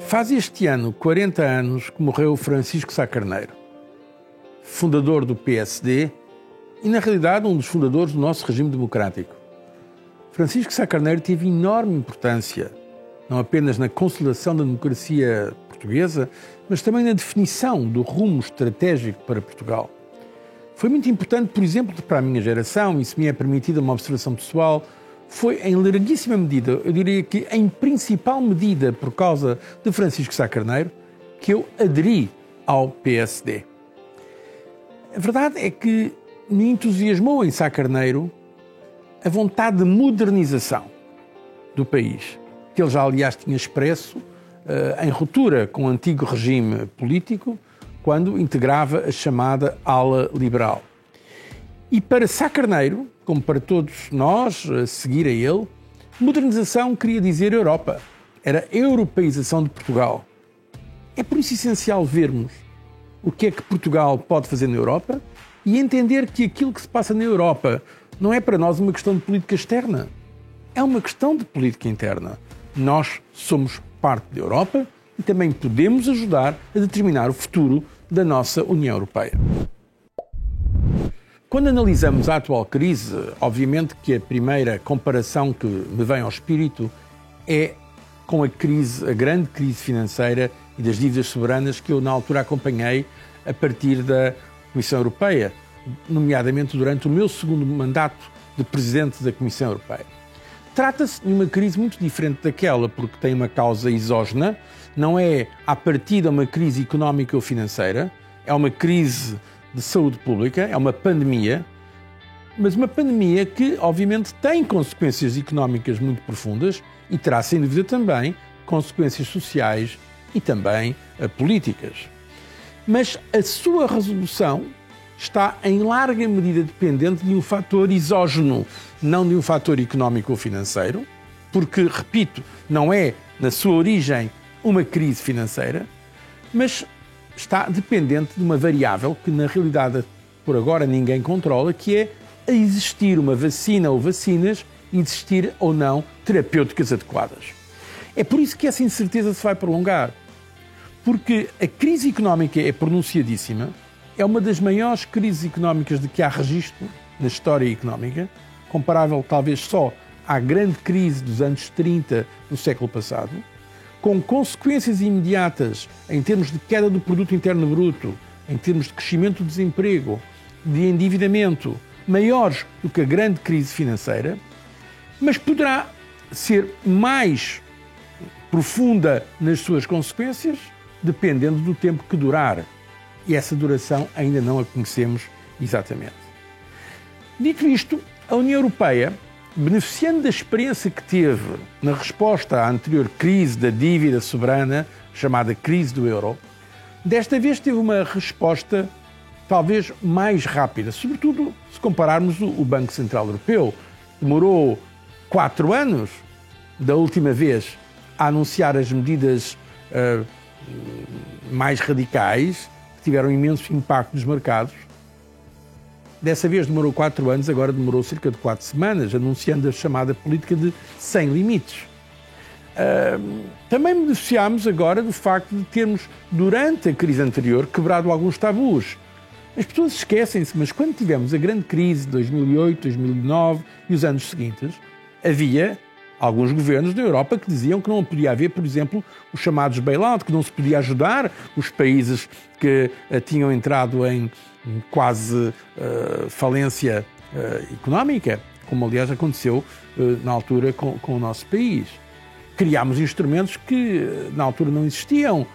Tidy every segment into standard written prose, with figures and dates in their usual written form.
Faz este ano 40 anos que morreu Francisco Sá Carneiro, fundador do PSD e, na realidade, um dos fundadores do nosso regime democrático. Francisco Sá Carneiro teve enorme importância, não apenas na consolidação da democracia portuguesa, mas também na definição do rumo estratégico para Portugal. Foi muito importante, por exemplo, para a minha geração, e se me é permitida uma observação pessoal, foi em larguíssima medida, eu diria que em principal medida por causa de Francisco Sá Carneiro, que eu aderi ao PSD. A verdade é que me entusiasmou em Sá Carneiro a vontade de modernização do país, que ele já, aliás, tinha expresso em ruptura com o antigo regime político, quando integrava a chamada ala liberal. E para Sá Carneiro, como para todos nós, a seguir a ele, modernização queria dizer Europa. Era a europeização de Portugal. É por isso essencial vermos o que é que Portugal pode fazer na Europa e entender que aquilo que se passa na Europa não é para nós uma questão de política externa. É uma questão de política interna. Nós somos parte da Europa e também podemos ajudar a determinar o futuro da nossa União Europeia. Quando analisamos a atual crise, obviamente que a primeira comparação que me vem ao espírito é com a grande crise financeira e das dívidas soberanas que eu na altura acompanhei a partir da Comissão Europeia, nomeadamente durante o meu segundo mandato de Presidente da Comissão Europeia. Trata-se de uma crise muito diferente daquela, porque tem uma causa exógena, não é à partida uma crise económica ou financeira, é uma crise de saúde pública, é uma pandemia, mas uma pandemia que, obviamente, tem consequências económicas muito profundas e terá, sem dúvida, também consequências sociais e também políticas. Mas a sua resolução está, em larga medida, dependente de um fator exógeno, não de um fator económico ou financeiro, porque, repito, não é, na sua origem, uma crise financeira, mas está dependente de uma variável que, na realidade, por agora ninguém controla, que é a existir uma vacina ou vacinas e existir ou não terapêuticas adequadas. É por isso que essa incerteza se vai prolongar, porque a crise económica é pronunciadíssima, é uma das maiores crises económicas de que há registro na história económica, comparável talvez só à grande crise dos anos 30 do século passado, com consequências imediatas em termos de queda do produto interno bruto, em termos de crescimento do desemprego, de endividamento, maiores do que a grande crise financeira, mas poderá ser mais profunda nas suas consequências, dependendo do tempo que durar. E essa duração ainda não a conhecemos exatamente. Dito isto, a União Europeia, beneficiando da experiência que teve na resposta à anterior crise da dívida soberana, chamada crise do euro, desta vez teve uma resposta talvez mais rápida, sobretudo se compararmos o Banco Central Europeu. Demorou 4 anos da última vez a anunciar as medidas mais radicais, que tiveram imenso impacto nos mercados. Dessa vez demorou 4 anos, agora demorou cerca de 4 semanas, anunciando a chamada política de sem limites. Também beneficiámos agora do facto de termos, durante a crise anterior, quebrado alguns tabus. As pessoas esquecem-se, mas quando tivemos a grande crise de 2008, 2009 e os anos seguintes, havia alguns governos da Europa que diziam que não podia haver, por exemplo, os chamados bail-out, que não se podia ajudar os países que tinham entrado em quase falência económica, como aliás aconteceu na altura com o nosso país. Criámos instrumentos que na altura não existiam,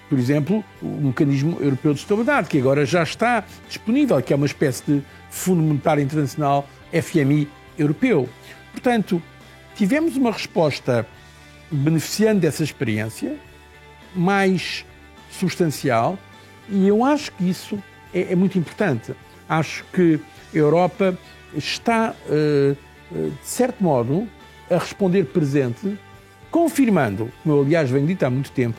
por exemplo, o Mecanismo Europeu de Estabilidade, que agora já está disponível, que é uma espécie de Fundo Monetário Internacional, FMI europeu. Portanto, tivemos uma resposta beneficiando dessa experiência, mais substancial, e eu acho que isso é muito importante. Acho que a Europa está, de certo modo, a responder presente, confirmando, como eu aliás venho dito há muito tempo,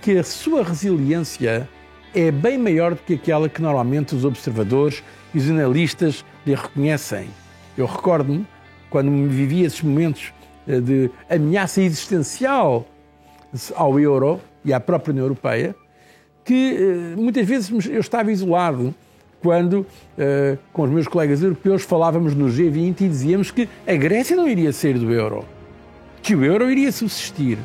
que a sua resiliência é bem maior do que aquela que normalmente os observadores e os analistas lhe reconhecem. Eu recordo-me, quando me vivi esses momentos de ameaça existencial ao euro e à própria União Europeia, que muitas vezes eu estava isolado quando, com os meus colegas europeus, falávamos no G20 e dizíamos que a Grécia não iria sair do euro, que o euro iria subsistir,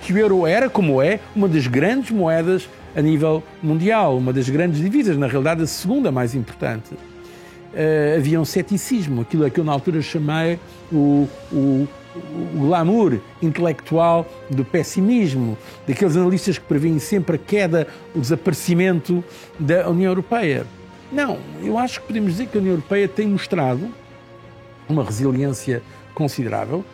que o euro era, como é, uma das grandes moedas a nível mundial, uma das grandes divisas, na realidade a segunda mais importante. Havia um ceticismo, aquilo a que eu na altura chamei o glamour intelectual do pessimismo, daqueles analistas que prevêem sempre a queda, o desaparecimento da União Europeia. Não, eu acho que podemos dizer que a União Europeia tem mostrado uma resiliência considerável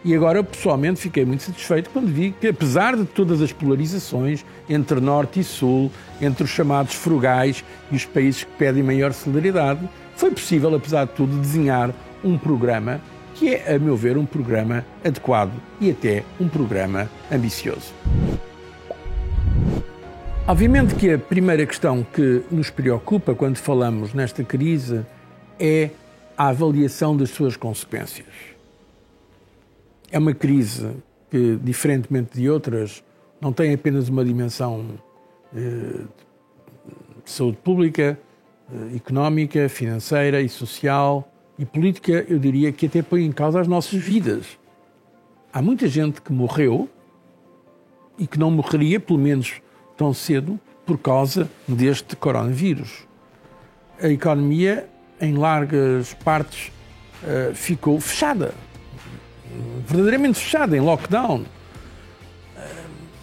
e agora, pessoalmente, fiquei muito satisfeito quando vi que, apesar de todas as polarizações entre Norte e Sul, entre os chamados frugais e os países que pedem maior solidariedade, foi possível, apesar de tudo, desenhar um programa que é, a meu ver, um programa adequado e até um programa ambicioso. Obviamente que a primeira questão que nos preocupa quando falamos nesta crise é a avaliação das suas consequências. É uma crise que, diferentemente de outras, não tem apenas uma dimensão de saúde pública, económica, financeira e social e política, eu diria que até põe em causa as nossas vidas. Há muita gente que morreu e que não morreria, pelo menos tão cedo, por causa deste coronavírus. A economia, em largas partes, ficou fechada, verdadeiramente fechada, em lockdown.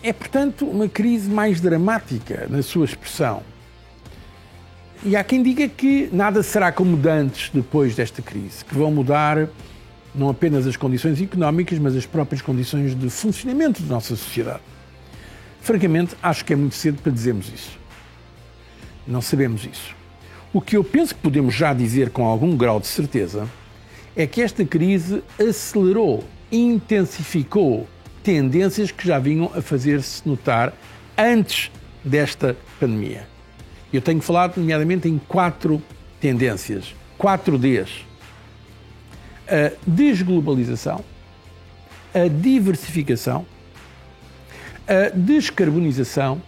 É, portanto, uma crise mais dramática na sua expressão. E há quem diga que nada será como antes depois desta crise, que vão mudar não apenas as condições económicas, mas as próprias condições de funcionamento da nossa sociedade. Francamente, acho que é muito cedo para dizermos isso. Não sabemos isso. O que eu penso que podemos já dizer com algum grau de certeza é que esta crise acelerou, intensificou tendências que já vinham a fazer-se notar antes desta pandemia. Eu tenho falado, nomeadamente, em 4 tendências, 4 Ds. A desglobalização, a diversificação, a descarbonização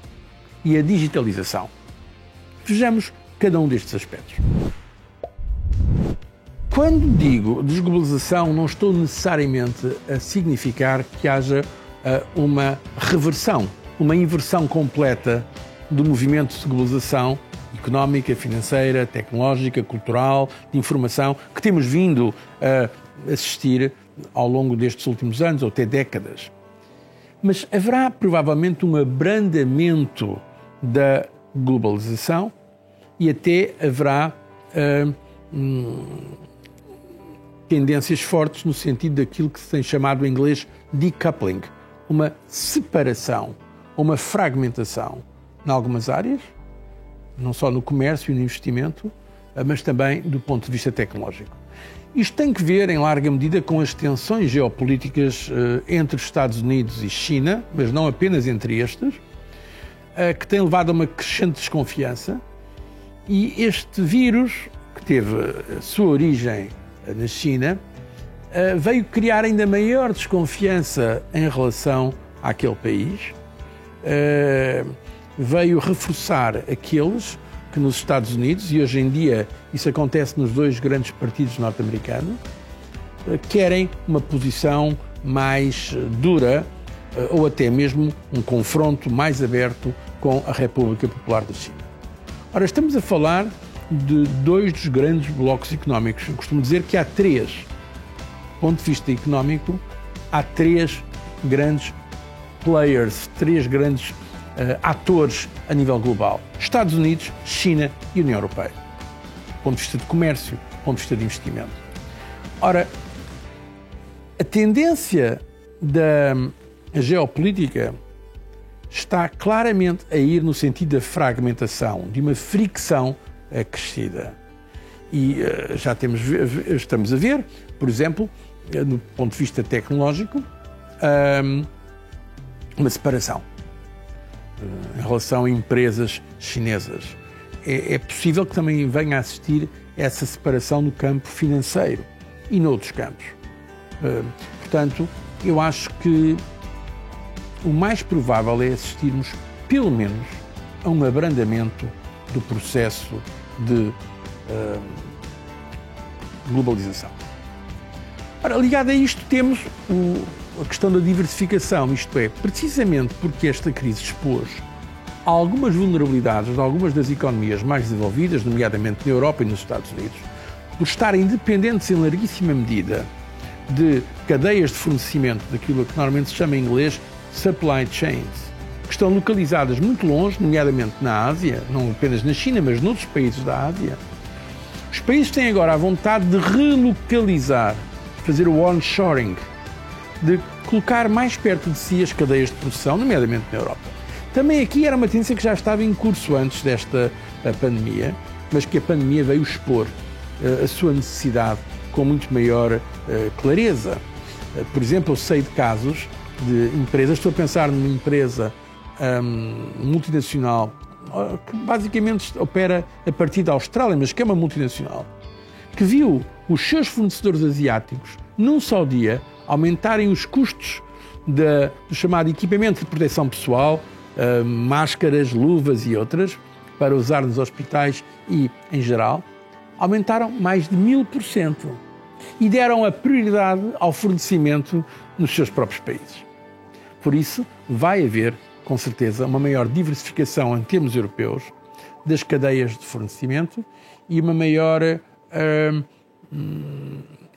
e a digitalização. Vejamos cada um destes aspectos. Quando digo desglobalização, não estou necessariamente a significar que haja uma reversão, uma inversão completa do movimento de globalização económica, financeira, tecnológica, cultural, de informação, que temos vindo a assistir ao longo destes últimos anos, ou até décadas. Mas haverá provavelmente um abrandamento da globalização e até haverá tendências fortes no sentido daquilo que se tem chamado em inglês decoupling, uma separação, uma fragmentação em algumas áreas, não só no comércio e no investimento, mas também do ponto de vista tecnológico. Isto tem que ver, em larga medida, com as tensões geopolíticas entre os Estados Unidos e China, mas não apenas entre estes, que tem levado a uma crescente desconfiança. E este vírus, que teve a sua origem na China, veio criar ainda maior desconfiança em relação àquele país, veio reforçar aqueles que nos Estados Unidos, e hoje em dia isso acontece nos 2 grandes partidos norte-americanos, querem uma posição mais dura ou até mesmo um confronto mais aberto com a República Popular da China. Ora, estamos a falar de 2 dos grandes blocos económicos. Eu costumo dizer que há 3. Do ponto de vista económico, há 3 grandes players, 3 grandes atores a nível global. Estados Unidos, China e União Europeia. Do ponto de vista de comércio, do ponto de vista de investimento. Ora, a tendência da geopolítica está claramente a ir no sentido da fragmentação, de uma fricção acrescida. E já estamos a ver, por exemplo, do ponto de vista tecnológico, uma separação em relação a empresas chinesas. É possível que também venha a assistir essa separação no campo financeiro e noutros campos. Portanto, eu acho que o mais provável é assistirmos, pelo menos, a um abrandamento do processo de globalização. Ora, ligado a isto, temos a questão da diversificação, isto é, precisamente porque esta crise expôs algumas vulnerabilidades de algumas das economias mais desenvolvidas, nomeadamente na Europa e nos Estados Unidos, por estarem dependentes em larguíssima medida de cadeias de fornecimento daquilo que normalmente se chama em inglês supply chains, que estão localizadas muito longe, nomeadamente na Ásia, não apenas na China, mas noutros países da Ásia. Os países têm agora a vontade de relocalizar, fazer o onshoring, de colocar mais perto de si as cadeias de produção, nomeadamente na Europa. Também aqui era uma tendência que já estava em curso antes desta pandemia, mas que a pandemia veio expor a sua necessidade com muito maior clareza. Por exemplo, eu sei de casos de empresas, estou a pensar numa empresa multinacional que basicamente opera a partir da Austrália, mas que é uma multinacional, que viu os seus fornecedores asiáticos, num só dia, aumentarem os custos do chamado equipamento de proteção pessoal, máscaras, luvas e outras, para usar nos hospitais e em geral, aumentaram mais de 1000% e deram a prioridade ao fornecimento nos seus próprios países. Por isso, vai haver, com certeza, uma maior diversificação em termos europeus das cadeias de fornecimento e uma maior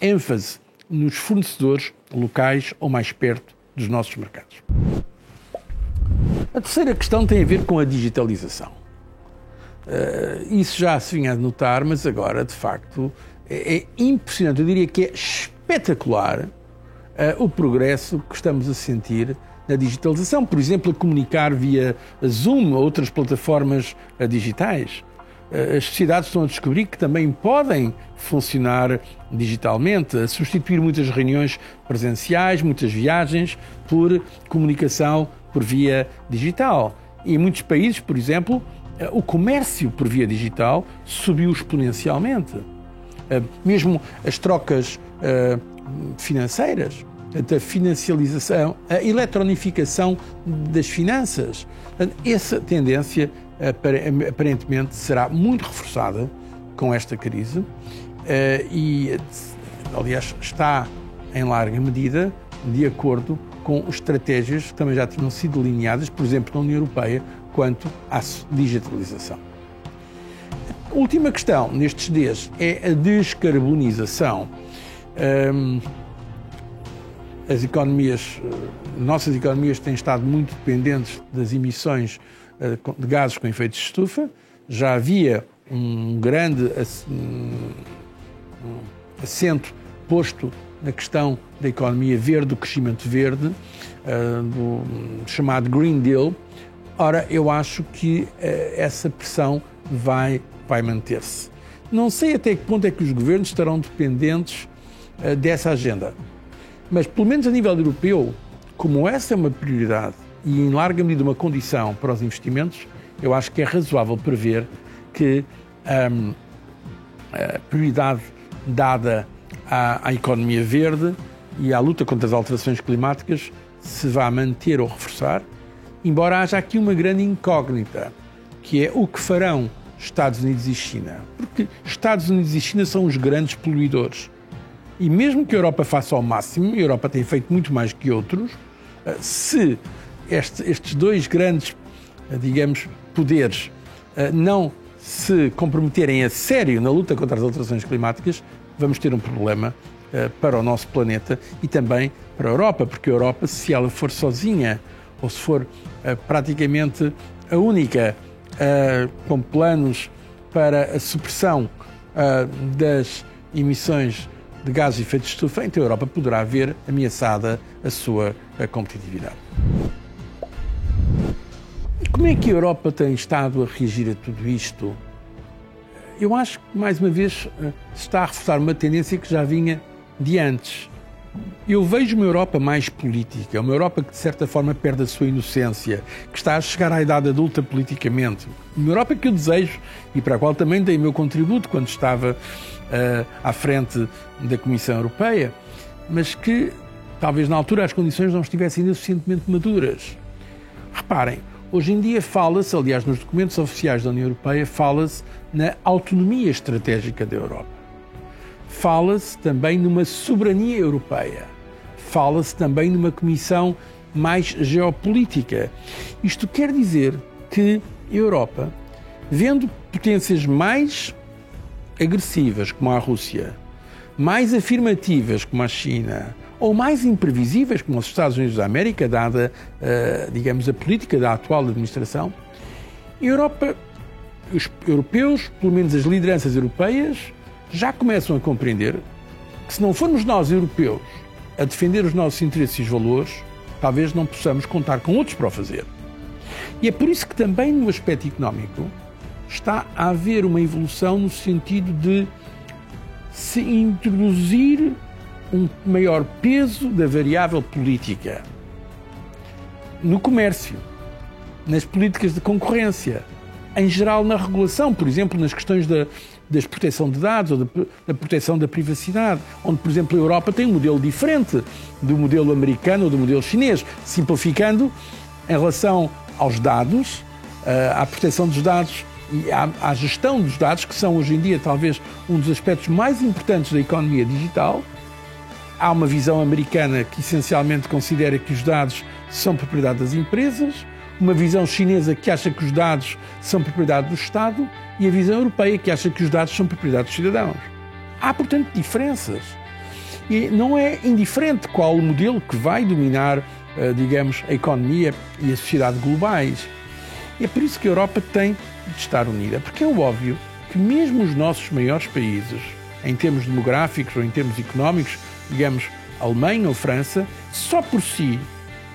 ênfase nos fornecedores locais ou mais perto dos nossos mercados. A terceira questão tem a ver com a digitalização. Isso já se vinha a notar, mas agora, de facto, é impressionante, eu diria que é espetacular o progresso que estamos a sentir na digitalização. Por exemplo, a comunicar via Zoom ou outras plataformas digitais. As sociedades estão a descobrir que também podem funcionar digitalmente, a substituir muitas reuniões presenciais, muitas viagens, por comunicação por via digital. E em muitos países, por exemplo, o comércio por via digital subiu exponencialmente. Mesmo as trocas financeiras, a financialização, a eletronificação das finanças. Essa tendência aparentemente será muito reforçada com esta crise e, aliás, está em larga medida de acordo com estratégias que também já tinham sido delineadas, por exemplo, na União Europeia, quanto à digitalização. A última questão nestes dias é a descarbonização. Nossas economias têm estado muito dependentes das emissões de gases com efeitos de estufa. Já havia um grande acento posto na questão da economia verde, do crescimento verde, do chamado Green Deal. Ora, eu acho que essa pressão vai manter-se. Não sei até que ponto é que os governos estarão dependentes dessa agenda, mas pelo menos a nível europeu, como essa é uma prioridade e em larga medida uma condição para os investimentos, eu acho que é razoável prever que a prioridade dada à economia verde e à luta contra as alterações climáticas se vá manter ou reforçar, embora haja aqui uma grande incógnita, que é o que farão Estados Unidos e China. Porque Estados Unidos e China são os grandes poluidores. E mesmo que a Europa faça ao máximo, e a Europa tem feito muito mais que outros, se estes dois grandes, digamos, poderes não se comprometerem a sério na luta contra as alterações climáticas, vamos ter um problema para o nosso planeta e também para a Europa, porque a Europa, se ela for sozinha ou se for praticamente a única com planos para a supressão das emissões de gases de efeito de estufa, então a Europa poderá ver ameaçada a sua competitividade. E como é que a Europa tem estado a reagir a tudo isto? Eu acho que, mais uma vez, se está a reforçar uma tendência que já vinha de antes. Eu vejo uma Europa mais política, uma Europa que, de certa forma, perde a sua inocência, que está a chegar à idade adulta politicamente. Uma Europa que eu desejo e para a qual também dei o meu contributo quando estava à frente da Comissão Europeia, mas que talvez na altura as condições não estivessem ainda suficientemente maduras. Reparem, hoje em dia fala-se, aliás, nos documentos oficiais da União Europeia, fala-se na autonomia estratégica da Europa. Fala-se também numa soberania europeia. Fala-se também numa comissão mais geopolítica. Isto quer dizer que a Europa, vendo potências mais agressivas, como a Rússia, mais afirmativas, como a China, ou mais imprevisíveis, como os Estados Unidos da América, dada, digamos, a política da atual administração, a Europa, os europeus, pelo menos as lideranças europeias, já começam a compreender que se não formos nós, europeus, a defender os nossos interesses e valores, talvez não possamos contar com outros para o fazer. E é por isso que também no aspecto económico está a haver uma evolução no sentido de se introduzir um maior peso da variável política no comércio, nas políticas de concorrência, em geral na regulação, por exemplo, nas questões da proteção de dados ou da proteção da privacidade, onde, por exemplo, a Europa tem um modelo diferente do modelo americano ou do modelo chinês, simplificando em relação aos dados, à proteção dos dados e à gestão dos dados, que são hoje em dia talvez um dos aspectos mais importantes da economia digital. Há uma visão americana que essencialmente considera que os dados são propriedade das empresas, uma visão chinesa que acha que os dados são propriedade do Estado e a visão europeia que acha que os dados são propriedade dos cidadãos. Há, portanto, diferenças. E não é indiferente qual o modelo que vai dominar, digamos, a economia e a sociedade globais. E é por isso que a Europa tem de estar unida, porque é óbvio que mesmo os nossos maiores países, em termos demográficos ou em termos económicos, digamos, a Alemanha ou França, só por si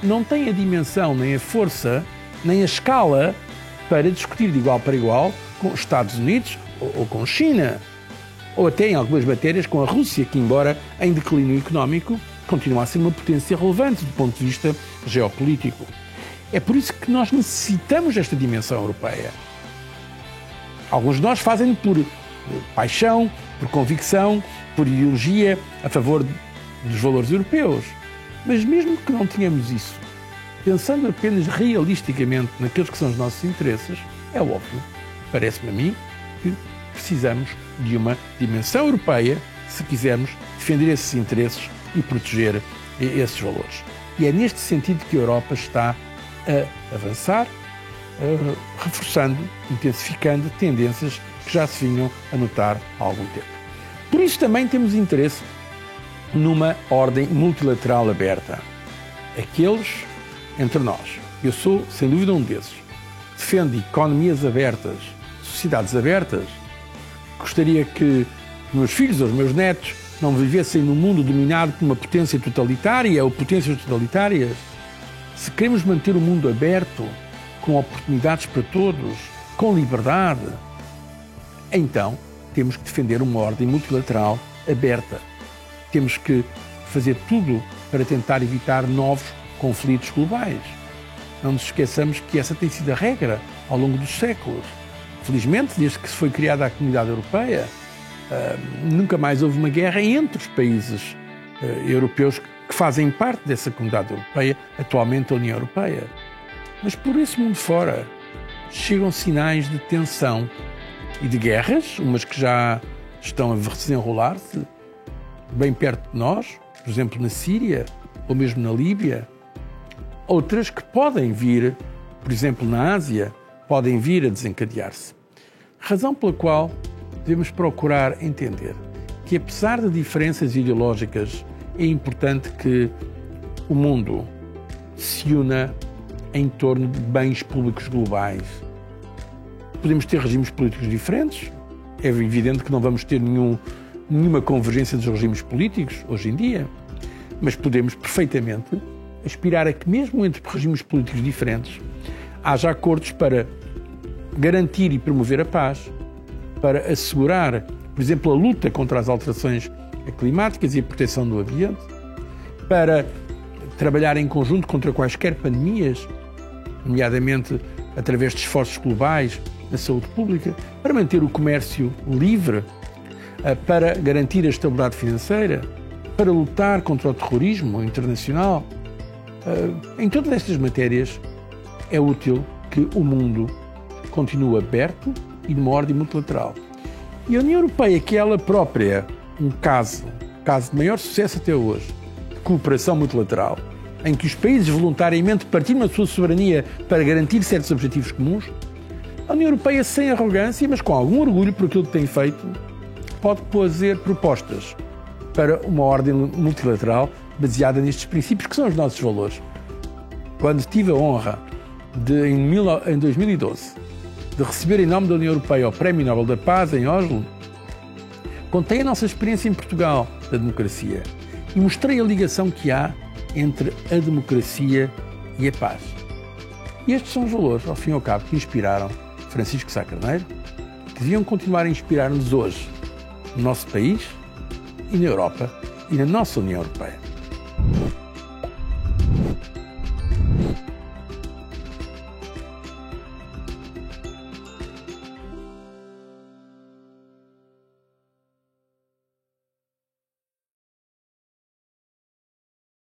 não têm a dimensão, nem a força, nem a escala para discutir de igual para igual com os Estados Unidos ou com a China, ou até em algumas matérias com a Rússia, que, embora em declínio económico, continua a ser uma potência relevante do ponto de vista geopolítico. É por isso que nós necessitamos desta dimensão europeia. Alguns de nós fazem por paixão, por convicção, por ideologia, a favor dos valores europeus. Mas mesmo que não tenhamos isso, pensando apenas realisticamente naqueles que são os nossos interesses, é óbvio, parece-me a mim, que precisamos de uma dimensão europeia se quisermos defender esses interesses e proteger esses valores. E é neste sentido que a Europa está a avançar, reforçando, intensificando tendências que já se vinham a notar há algum tempo. Por isso também temos interesse numa ordem multilateral aberta. Aqueles entre nós. Eu sou, sem dúvida, um desses. Defendo economias abertas, sociedades abertas. Gostaria que os meus filhos ou os meus netos não vivessem num mundo dominado por uma potência totalitária ou potências totalitárias. Se queremos manter o mundo aberto, com oportunidades para todos, com liberdade, então temos que defender uma ordem multilateral aberta. Temos que fazer tudo para tentar evitar novos conflitos globais. Não nos esqueçamos que essa tem sido a regra ao longo dos séculos. Felizmente, desde que se foi criada a Comunidade Europeia, nunca mais houve uma guerra entre os países europeus que fazem parte dessa Comunidade Europeia, atualmente a União Europeia. Mas por esse mundo fora chegam sinais de tensão e de guerras, umas que já estão a desenrolar-se bem perto de nós, por exemplo na Síria ou mesmo na Líbia, outras que podem vir, por exemplo na Ásia, podem vir a desencadear-se. Razão pela qual devemos procurar entender que, apesar de diferenças ideológicas, é importante que o mundo se una em torno de bens públicos globais. Podemos ter regimes políticos diferentes, é evidente que não vamos ter nenhuma convergência dos regimes políticos hoje em dia, mas podemos perfeitamente aspirar a que, mesmo entre regimes políticos diferentes, haja acordos para garantir e promover a paz, para assegurar, por exemplo, a luta contra as alterações climáticas e a proteção do ambiente, para trabalhar em conjunto contra quaisquer pandemias, nomeadamente através de esforços globais na saúde pública, para manter o comércio livre, para garantir a estabilidade financeira, para lutar contra o terrorismo internacional. Em todas estas matérias é útil que o mundo continue aberto e de uma ordem multilateral. E a União Europeia, que é ela própria um caso de maior sucesso até hoje, de cooperação multilateral, em que os países voluntariamente partilham a sua soberania para garantir certos objetivos comuns, a União Europeia, sem arrogância, mas com algum orgulho por aquilo que tem feito, pode fazer propostas para uma ordem multilateral baseada nestes princípios que são os nossos valores. Quando tive a honra em 2012, de receber em nome da União Europeia o Prémio Nobel da Paz em Oslo, contei a nossa experiência em Portugal da democracia e mostrei a ligação que há entre a democracia e a paz. E estes são os valores, ao fim e ao cabo, que inspiraram Francisco Sá Carneiro, que deviam continuar a inspirar-nos hoje, no nosso país e na Europa e na nossa União Europeia.